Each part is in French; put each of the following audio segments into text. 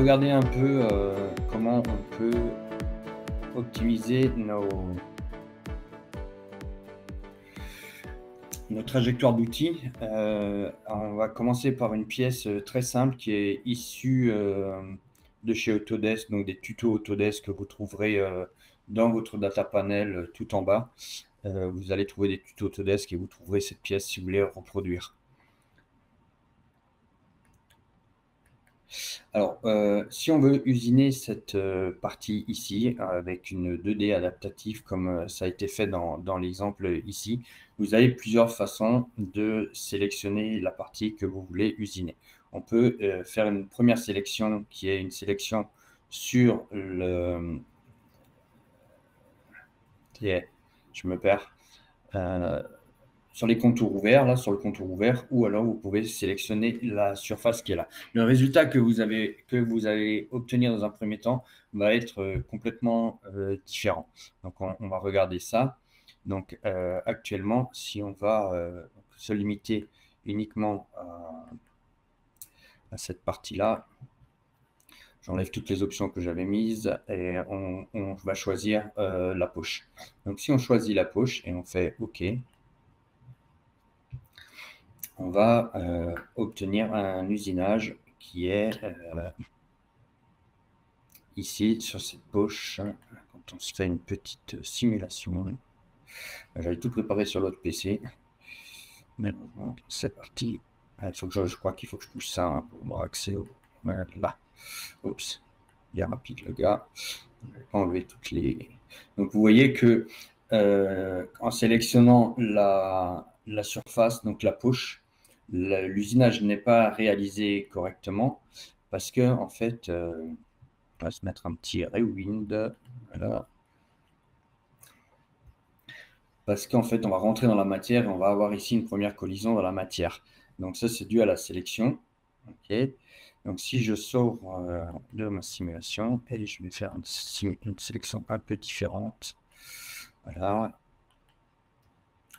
regarder un peu comment on peut optimiser nos trajectoires d'outils. On va commencer par une pièce très simple qui est issue de chez Autodesk, donc des tutos Autodesk que vous trouverez dans votre data panel tout en bas. Vous allez trouver des tutos Autodesk et vous trouverez cette pièce si vous voulez reproduire. Alors, si on veut usiner cette partie ici avec une 2D adaptative comme ça a été fait dans l'exemple ici, vous avez plusieurs façons de sélectionner la partie que vous voulez usiner. On peut faire une première sélection qui est une sélection sur le... Je me perds. Sur les contours ouverts, là, sur le contour ouvert, ou alors vous pouvez sélectionner la surface qui est là. Le résultat que vous allez obtenir dans un premier temps va être complètement différent. Donc, on va regarder ça. Donc, actuellement, si on va se limiter uniquement à cette partie-là, j'enlève toutes les options que j'avais mises et on va choisir la poche. Donc, si on choisit la poche et on fait OK, on va obtenir un usinage qui est ici sur cette poche. Quand on se fait une petite simulation, j'avais tout préparé sur l'autre PC. Mais cette partie, je crois qu'il faut que je touche ça pour avoir accès au... Là. Oups, il est rapide le gars. Je vais pas enlever toutes les... Donc vous voyez que en sélectionnant la surface, donc la poche, l'usinage n'est pas réalisé correctement parce que en fait, on va se mettre un petit rewind, voilà. Parce qu'en fait, on va rentrer dans la matière et on va avoir ici une première collision dans la matière. Donc ça, c'est dû à la sélection. Ok. Donc si je sors de ma simulation et je vais faire une sélection un peu différente, voilà.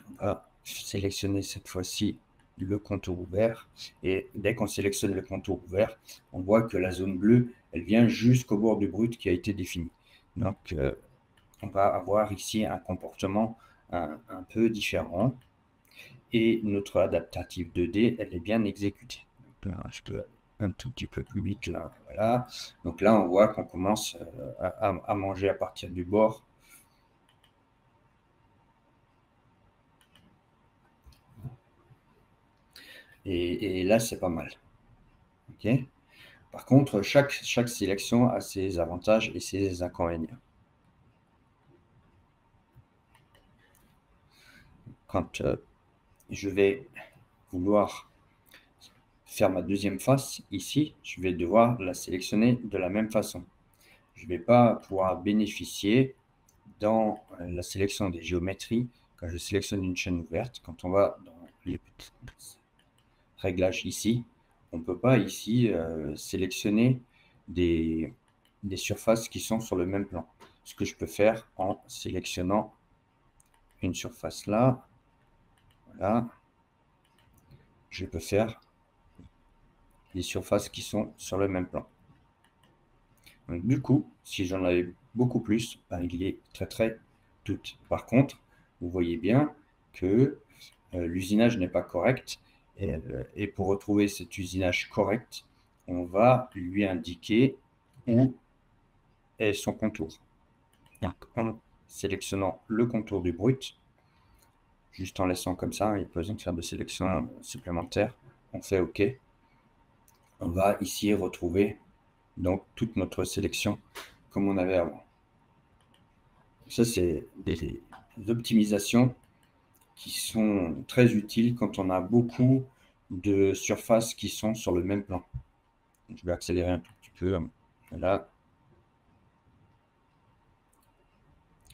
On va sélectionner cette fois-ci le contour ouvert et dès qu'on sélectionne le contour ouvert, on voit que la zone bleue, elle vient jusqu'au bord du brut qui a été défini. Donc, on va avoir ici un comportement un peu différent et notre adaptative 2D, elle est bien exécutée. Donc là, je peux un tout petit peu plus vite là, voilà. Donc là, on voit qu'on commence à manger à partir du bord. Et là, c'est pas mal. Ok. Par contre, chaque sélection a ses avantages et ses inconvénients. Quand je vais vouloir faire ma deuxième face ici, je vais devoir la sélectionner de la même façon. Je ne vais pas pouvoir bénéficier dans la sélection des géométries quand je sélectionne une chaîne ouverte. Quand on va dans les petits réglages ici, on ne peut pas ici sélectionner des surfaces qui sont sur le même plan. Ce que je peux faire en sélectionnant une surface là, voilà, je peux faire des surfaces qui sont sur le même plan. Donc, du coup, si j'en avais beaucoup plus, ben, il est très tout. Par contre, vous voyez bien que l'usinage n'est pas correct et pour retrouver cet usinage correct, on va lui indiquer où est son contour. Donc, en sélectionnant le contour du brut, juste en laissant comme ça, il n'y a pas besoin de faire de sélection supplémentaire, on fait OK. On va ici retrouver donc toute notre sélection comme on avait avant. Ça, c'est des optimisations qui sont très utiles quand on a beaucoup de surfaces qui sont sur le même plan. Je vais accélérer un tout petit peu. Voilà.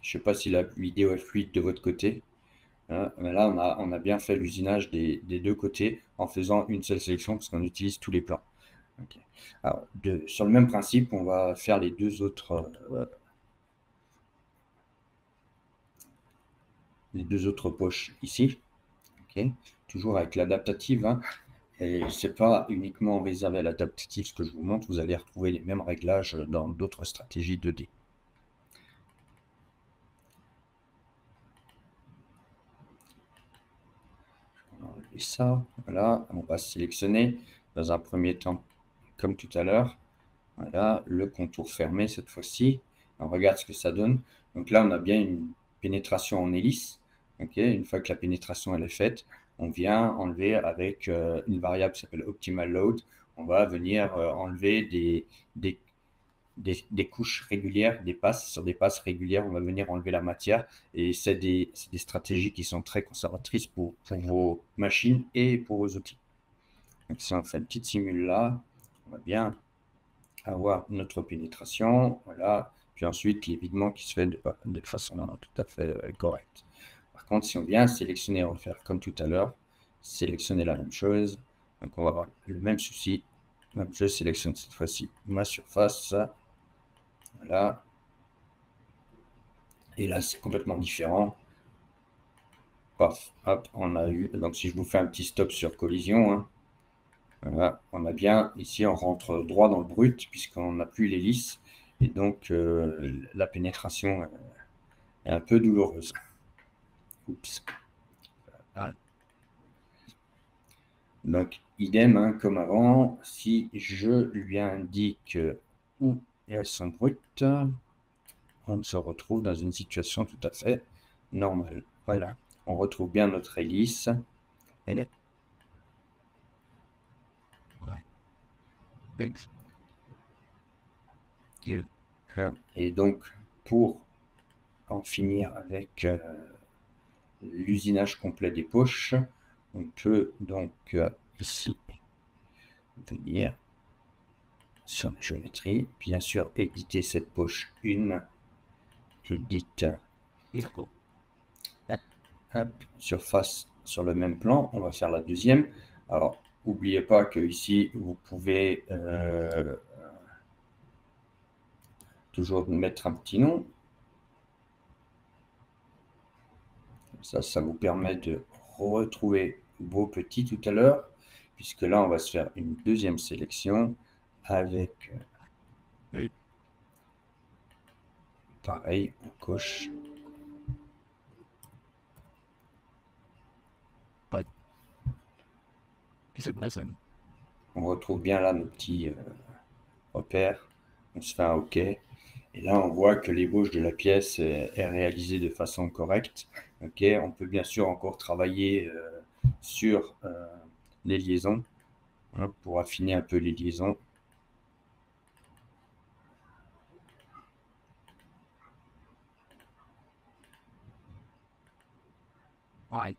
Je ne sais pas si la vidéo est fluide de votre côté. Mais là, on a bien fait l'usinage des deux côtés en faisant une seule sélection parce qu'on utilise tous les plans. Okay. Alors, sur le même principe, on va faire les deux autres poches ici. Okay. Toujours avec l'adaptative. Hein. Et ce n'est pas uniquement réservé à l'adaptatif ce que je vous montre, vous allez retrouver les mêmes réglages dans d'autres stratégies 2D. On va enlever ça, voilà, on va sélectionner dans un premier temps, comme tout à l'heure, voilà, le contour fermé cette fois-ci. On regarde ce que ça donne. Donc là, on a bien une pénétration en hélice. Okay. Une fois que la pénétration elle est faite, on vient enlever avec une variable qui s'appelle optimal load. On va venir enlever des couches régulières, des passes. Sur des passes régulières, on va venir enlever la matière. Et c'est des stratégies qui sont très conservatrices pour vos machines et pour vos outils. Donc si on fait une petite simule là, on va bien avoir notre pénétration, voilà, puis ensuite l'évidement qui se fait de façon tout à fait correcte. Par contre, si on vient sélectionner, on va faire comme tout à l'heure, sélectionner la même chose, donc on va avoir le même souci. Donc je sélectionne cette fois-ci ma surface, voilà, et là c'est complètement différent. Paf, hop, on a eu, donc si je vous fais un petit stop sur collision, hein, voilà, on a bien, ici on rentre droit dans le brut puisqu'on n'a plus l'hélice et donc la pénétration est un peu douloureuse. Oups. Voilà. Donc idem hein, comme avant, si je lui indique où est son brut, on se retrouve dans une situation tout à fait normale. Voilà, on retrouve bien notre hélice. Elle est... Et donc, pour en finir avec l'usinage complet des poches, on peut donc ici venir sur la géométrie, bien sûr éditer cette poche 1, édite, hop, surface sur le même plan, on va faire la deuxième. Alors, n'oubliez pas que ici vous pouvez toujours mettre un petit nom. Ça vous permet de retrouver vos petits tout à l'heure, puisque là, on va se faire une deuxième sélection avec, pareil, on coche. On retrouve bien là nos petits repères. On se fait un OK. Et là, on voit que l'ébauche de la pièce est réalisée de façon correcte. OK. On peut bien sûr encore travailler sur les liaisons hein, pour affiner un peu les liaisons. Ouais.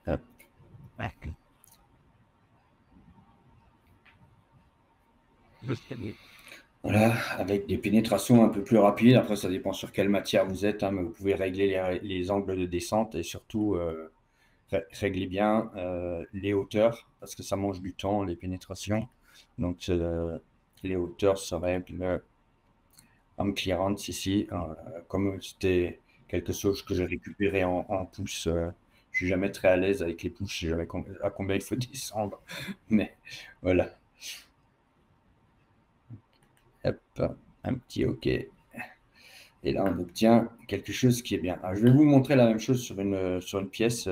Hop. Voilà, avec des pénétrations un peu plus rapides. Après, ça dépend sur quelle matière vous êtes, hein, mais vous pouvez régler les angles de descente et surtout régler bien les hauteurs parce que ça mange du temps, les pénétrations. Donc, les hauteurs se règlent en clearance ici. Comme c'était quelque chose que j'ai récupéré en pouces, je suis jamais très à l'aise avec les pouces, je sais jamais à combien il faut descendre. Mais voilà. Hop, un petit OK. Et là, on obtient quelque chose qui est bien. Alors, je vais vous montrer la même chose sur une pièce.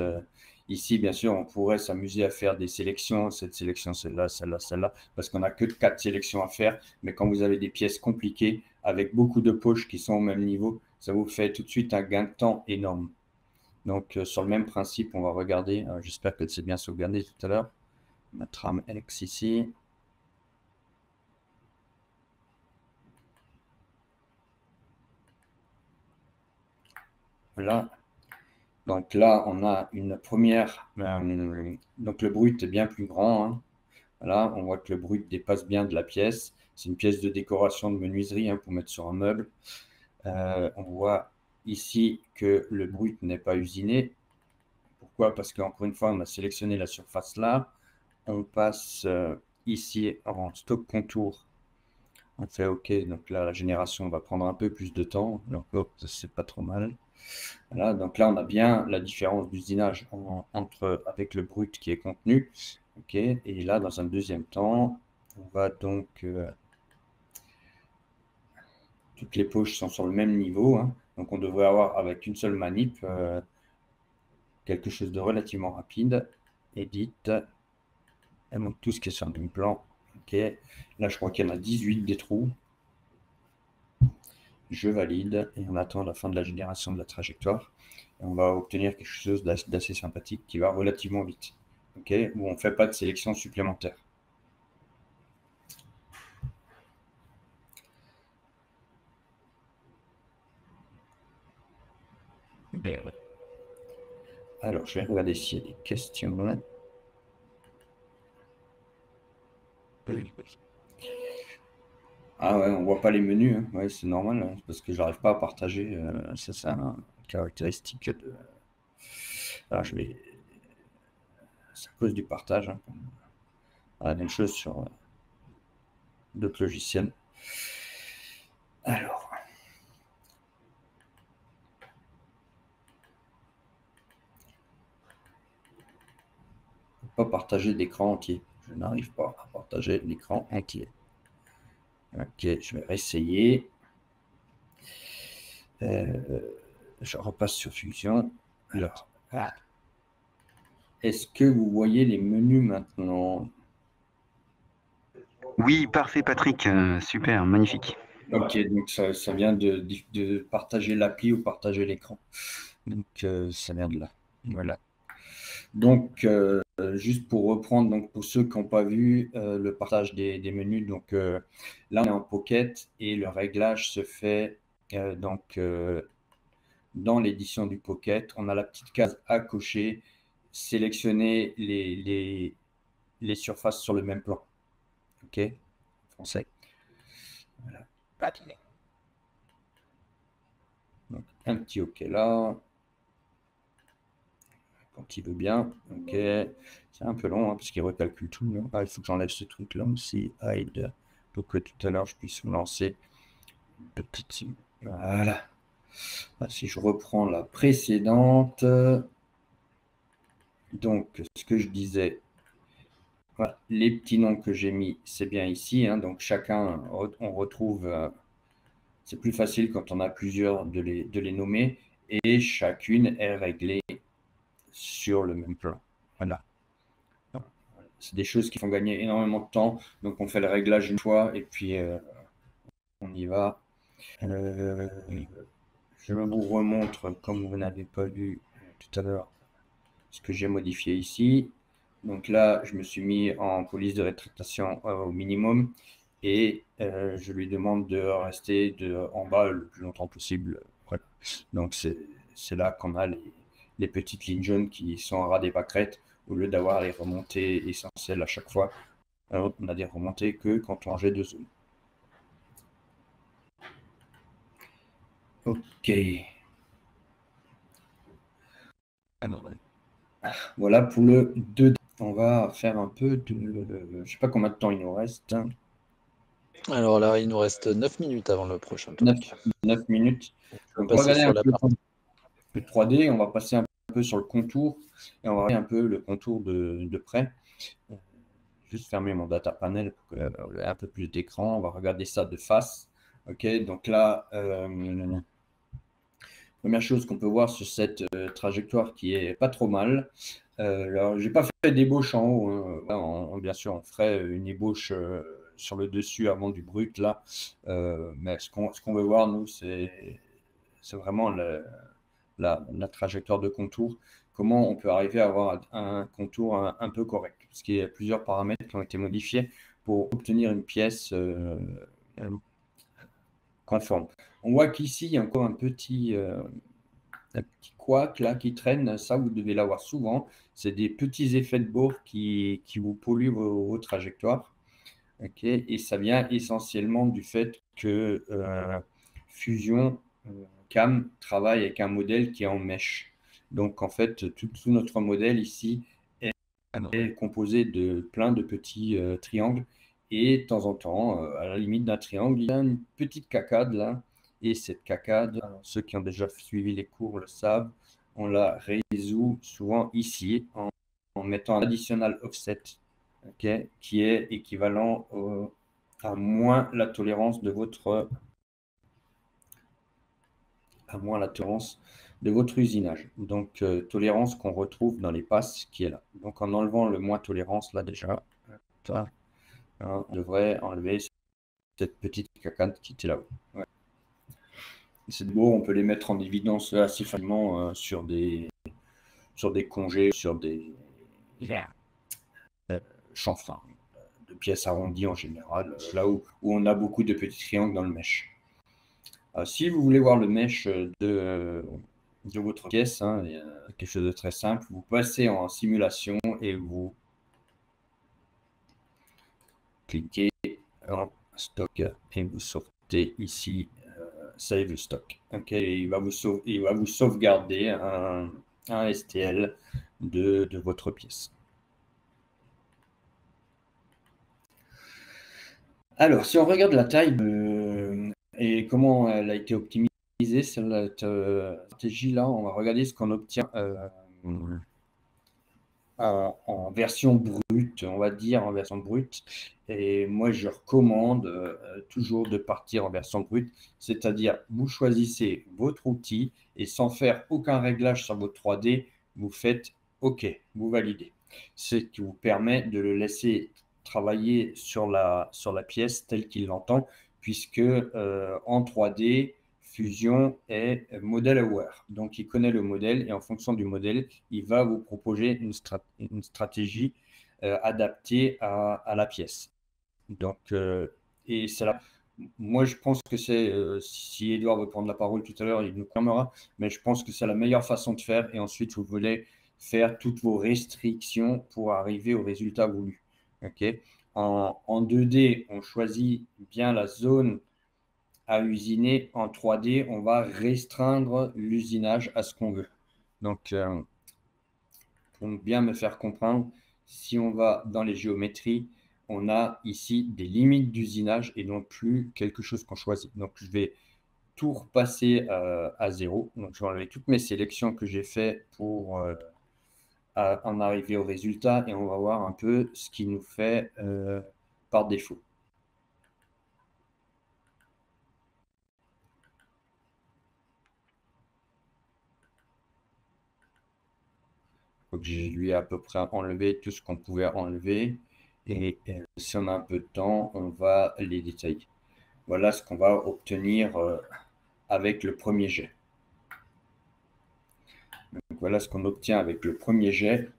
Ici, bien sûr, on pourrait s'amuser à faire des sélections. Cette sélection, celle-là, celle-là, celle-là, parce qu'on n'a que 4 sélections à faire. Mais quand vous avez des pièces compliquées, avec beaucoup de poches qui sont au même niveau, ça vous fait tout de suite un gain de temps énorme. Donc, sur le même principe, on va regarder. J'espère que c'est bien sauvegardé tout à l'heure. Ma trame X ici. Voilà. Donc là, on a une première. Donc le brut est bien plus grand. Hein. Voilà, on voit que le brut dépasse bien de la pièce. C'est une pièce de décoration de menuiserie hein, pour mettre sur un meuble. On voit ici que le brut n'est pas usiné. Pourquoi? Parce qu'encore une fois, on a sélectionné la surface là. On passe ici en stock contour. On fait OK. Donc là, la génération va prendre un peu plus de temps. Donc, hop, c'est pas trop mal. Voilà, donc là, on a bien la différence d'usinage entre avec le brut qui est contenu. OK. Et là, dans un deuxième temps, on va donc toutes les poches sont sur le même niveau, hein. Donc on devrait avoir avec une seule manip quelque chose de relativement rapide. Edit. Elle montre tout ce qui est sur le même plan. OK. Là, je crois qu'il y en a 18 des trous. Je valide et on attend la fin de la génération de la trajectoire. Et on va obtenir quelque chose d'assez sympathique qui va relativement vite. OK. Où on ne fait pas de sélection supplémentaire. Alors, je vais regarder s'il y a des questions. Ah ouais, on voit pas les menus, hein. Ouais, c'est normal, hein, parce que j'arrive pas à partager. C'est ça, hein, caractéristique de. Alors, c'est à cause du partage, hein. La même chose sur d'autres logiciels. Alors. Pas partager l'écran entier. Je n'arrive pas à partager l'écran entier. Ok, je vais réessayer. Je repasse sur Fusion. Alors, est-ce que vous voyez les menus maintenant? Oui, parfait Patrick, super, magnifique. Ok, donc ça vient de partager l'appli ou partager l'écran. Donc ça vient de là. Voilà. Donc juste pour reprendre, donc pour ceux qui n'ont pas vu le partage des menus, donc là on est en Pocket et le réglage se fait donc dans l'édition du Pocket. On a la petite case à cocher, sélectionner les surfaces sur le même plan. Ok, français. Voilà. Donc, un petit OK là. Quand il veut bien. OK. C'est un peu long, hein, parce qu'il recalcule tout, là. Ah, il faut que j'enlève ce truc-là aussi. Hide. Pour que tout à l'heure, je puisse me lancer une petite. Voilà. Ah, si je reprends la précédente. Donc, ce que je disais, voilà, les petits noms que j'ai mis, c'est bien ici, hein. Donc, chacun, on retrouve. C'est plus facile quand on a plusieurs de les nommer. Et chacune est réglée sur le même plan. Voilà. C'est des choses qui font gagner énormément de temps. Donc, on fait le réglage une fois et puis on y va. Je vous remontre, comme vous n'avez pas vu tout à l'heure, ce que j'ai modifié ici. Donc là, je me suis mis en police de rétractation au minimum et je lui demande de rester en bas le plus longtemps possible. Voilà. Donc, c'est là qu'on a les petites lignes jaunes qui sont à ras des pâquerettes au lieu d'avoir les remontées essentielles à chaque fois. Alors, on a des remontées que quand on jette de zone. Ok. Alors, voilà pour le 2D. On va faire un peu de. Je ne sais pas combien de temps il nous reste. Alors là, il nous reste 9 minutes avant le prochain 9, talk. 9 minutes. On Donc, va passer regardez sur un la peu partie. le 3D. On va passer un peu sur le contour et on va regarder un peu le contour de près. Juste fermer mon data panel pour que un peu plus d'écran. On va regarder ça de face. Ok, donc là, première chose qu'on peut voir sur cette trajectoire qui est pas trop mal. Alors, j'ai pas fait d'ébauche en haut, hein. Là, bien sûr, on ferait une ébauche sur le dessus avant du brut là. Mais ce qu'on veut voir, nous, c'est vraiment la trajectoire de contour. Comment on peut arriver à avoir un contour un peu correct. Parce qu'il y a plusieurs paramètres qui ont été modifiés pour obtenir une pièce conforme. On voit qu'ici, il y a encore un petit couac là qui traîne. Ça, vous devez l'avoir souvent. C'est des petits effets de bord qui vous polluent vos trajectoires. Okay. Et ça vient essentiellement du fait que Fusion CAM travaille avec un modèle qui est en mesh. Donc, en fait, tout notre modèle ici est est composé de plein de petits triangles. Et de temps en temps, à la limite d'un triangle, il y a une petite cacade là. Et cette cacade, ceux qui ont déjà suivi les cours le savent, on la résout souvent ici en mettant un additional offset, okay, qui est équivalent à moins la tolérance de votre usinage. Donc, tolérance qu'on retrouve dans les passes qui est là. Donc, en enlevant le moins tolérance, là déjà, ça, on devrait enlever cette petite cacade qui était là-haut. Ouais. C'est beau, on peut les mettre en évidence assez facilement sur des congés, sur des chanfreins de pièces arrondies en général, là où on a beaucoup de petits triangles dans le mesh. Si vous voulez voir le mesh de votre pièce, hein, quelque chose de très simple, vous passez en simulation et vous cliquez en stock et vous sortez ici save stock. Okay, il va vous sauvegarder un STL de votre pièce. Alors, si on regarde la taille et comment elle a été optimisée, cette stratégie-là, on va regarder ce qu'on obtient en version brute, on va dire en version brute. Et moi, je recommande toujours de partir en version brute, c'est-à-dire vous choisissez votre outil et sans faire aucun réglage sur votre 3D, vous faites OK, vous validez. Ce qui vous permet de le laisser travailler sur la pièce telle qu'il l'entend, puisque en 3D, Fusion est model aware. Donc, il connaît le modèle et en fonction du modèle, il va vous proposer une stratégie adaptée à la pièce. Donc, et c'est là. Moi, je pense que c'est, si Edouard veut prendre la parole tout à l'heure, il nous confirmera, mais je pense que c'est la meilleure façon de faire. Et ensuite, vous voulez faire toutes vos restrictions pour arriver au résultat voulu. Okay. En 2D, on choisit bien la zone à usiner. En 3D, on va restreindre l'usinage à ce qu'on veut. Donc, pour bien me faire comprendre, si on va dans les géométries, on a ici des limites d'usinage et non plus quelque chose qu'on choisit. Donc, je vais tout repasser à 0. Donc, je vais enlever toutes mes sélections que j'ai faites pour en arriver au résultat et on va voir un peu ce qui nous fait par défaut. Donc, je lui ai à peu près enlevé tout ce qu'on pouvait enlever. Et si on a un peu de temps, on va les détailler. Voilà ce qu'on va obtenir avec le premier jet. Donc, voilà ce qu'on obtient avec le premier jet.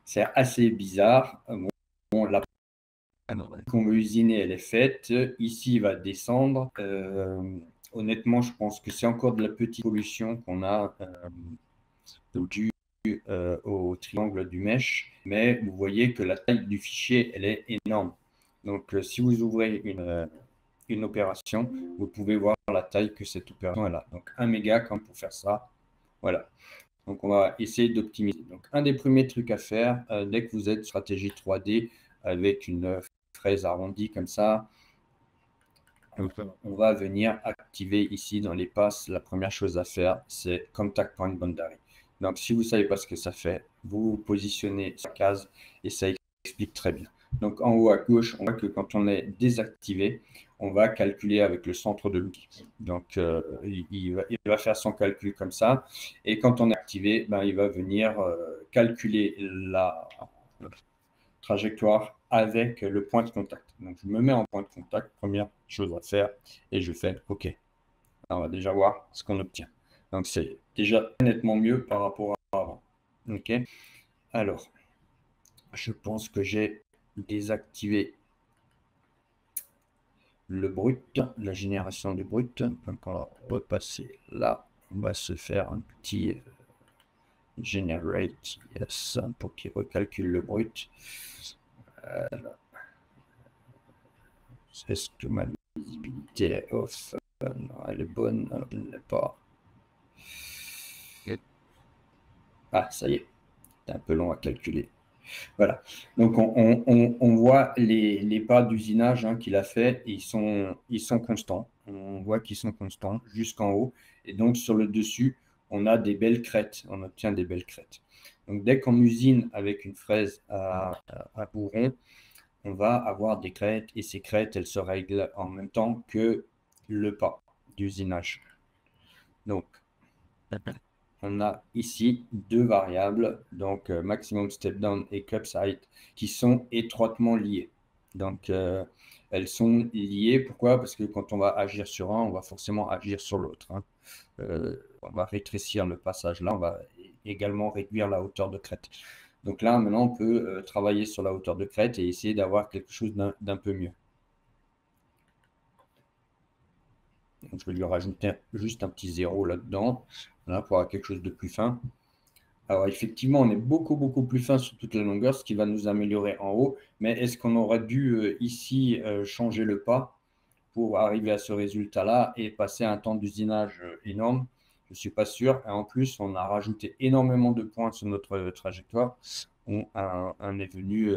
C'est assez bizarre. Bon, la qu'on veut usiner, elle est faite. Ici, il va descendre. Honnêtement, je pense que c'est encore de la petite pollution qu'on a due au triangle du mesh. Mais vous voyez que la taille du fichier, elle est énorme. Donc, si vous ouvrez une opération, vous pouvez voir la taille que cette opération a. Donc 1 méga quand pour faire ça. Voilà. Donc on va essayer d'optimiser. Donc un des premiers trucs à faire, dès que vous êtes stratégie 3D avec une fraise arrondie comme ça, on va venir activer ici dans les passes. La première chose à faire, c'est Contact Point Boundary. Donc si vous ne savez pas ce que ça fait, vous positionnez sa case et ça explique très bien. Donc en haut à gauche, on voit que quand on est désactivé, on va calculer avec le centre de l'outil. Donc il va faire son calcul comme ça. Et quand on est activé, ben, il va venir calculer la trajectoire avec le point de contact. Donc je me mets en point de contact, première chose à faire, et je fais OK. Alors, on va déjà voir ce qu'on obtient. Donc c'est déjà nettement mieux par rapport à avant. OK. Alors, je pense que j'ai désactivé le brut, la génération du brut. Donc on va repasser là. On va se faire un petit generate yes pour qu'il recalcule le brut. Est-ce que ma visibilité est off? Non, elle est bonne, alors elle ne l'est pas. Ah, ça y est, c'est un peu long à calculer. Voilà. Donc, on voit les pas d'usinage qu'il a fait, et ils sont constants. On voit qu'ils sont constants jusqu'en haut. Et donc, sur le dessus, on a des belles crêtes. On obtient des belles crêtes. Donc, dès qu'on usine avec une fraise à bourron, on va avoir des crêtes. Et ces crêtes, elles se règlent en même temps que le pas d'usinage. Donc, on a ici deux variables, donc maximum step down et cups height, qui sont étroitement liées. Donc, elles sont liées. Pourquoi? Parce que quand on va agir sur un, on va forcément agir sur l'autre. On va rétrécir le passage là, on va également réduire la hauteur de crête. Donc là, maintenant, on peut travailler sur la hauteur de crête et essayer d'avoir quelque chose d'un peu mieux. Donc, je vais lui rajouter juste un petit zéro là-dedans, voilà, pour avoir quelque chose de plus fin. Alors, effectivement, on est beaucoup plus fin sur toute la longueur, ce qui va nous améliorer en haut. Mais est-ce qu'on aurait dû ici changer le pas pour arriver à ce résultat-là et passer un temps d'usinage énorme? Je ne suis pas sûr. Et en plus, on a rajouté énormément de points sur notre trajectoire. On est venu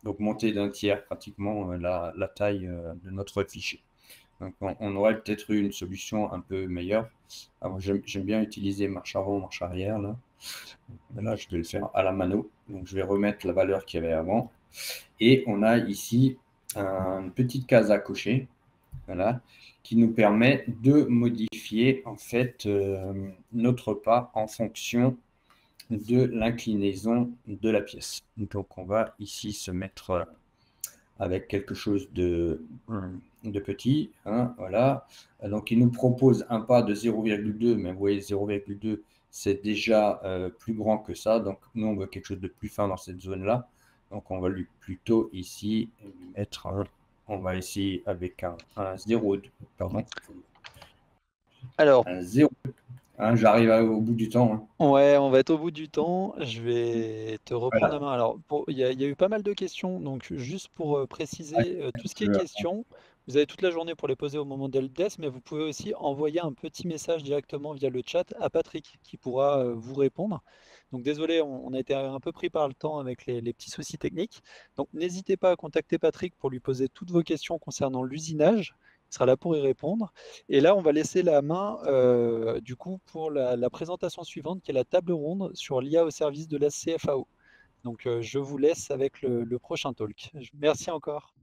augmenter d'un tiers pratiquement la taille de notre fichier. Donc, on aurait peut-être eu une solution un peu meilleure. Alors, j'aime bien utiliser marche avant, marche arrière, là. Mais là, je vais le faire à la mano. Donc, je vais remettre la valeur qu'il y avait avant. Et on a ici une petite case à cocher, voilà, qui nous permet de modifier en fait notre pas en fonction de l'inclinaison de la pièce. Donc, on va ici se mettre avec quelque chose de petit, voilà. Donc, il nous propose un pas de 0,2, mais vous voyez, 0,2, c'est déjà plus grand que ça. Donc, nous, on veut quelque chose de plus fin dans cette zone-là. Donc, on va lui plutôt ici mettre, on va essayer avec un 0, pardon, Alors, un 0. J'arrive au bout du temps. ouais, on va être au bout du temps. Je vais te reprendre la Voilà. main. Alors, il y a eu pas mal de questions. Donc, juste pour préciser, tout ce qui est questions, vous avez toute la journée pour les poser au moment d'Help Desk, mais vous pouvez aussi envoyer un petit message directement via le chat à Patrick qui pourra vous répondre. Donc, désolé, on a été un peu pris par le temps avec les petits soucis techniques. Donc, n'hésitez pas à contacter Patrick pour lui poser toutes vos questions concernant l'usinage. Il sera là pour y répondre. Et là, on va laisser la main du coup pour la présentation suivante qui est la table ronde sur l'IA au service de la CFAO. Donc je vous laisse avec le prochain talk. Merci encore.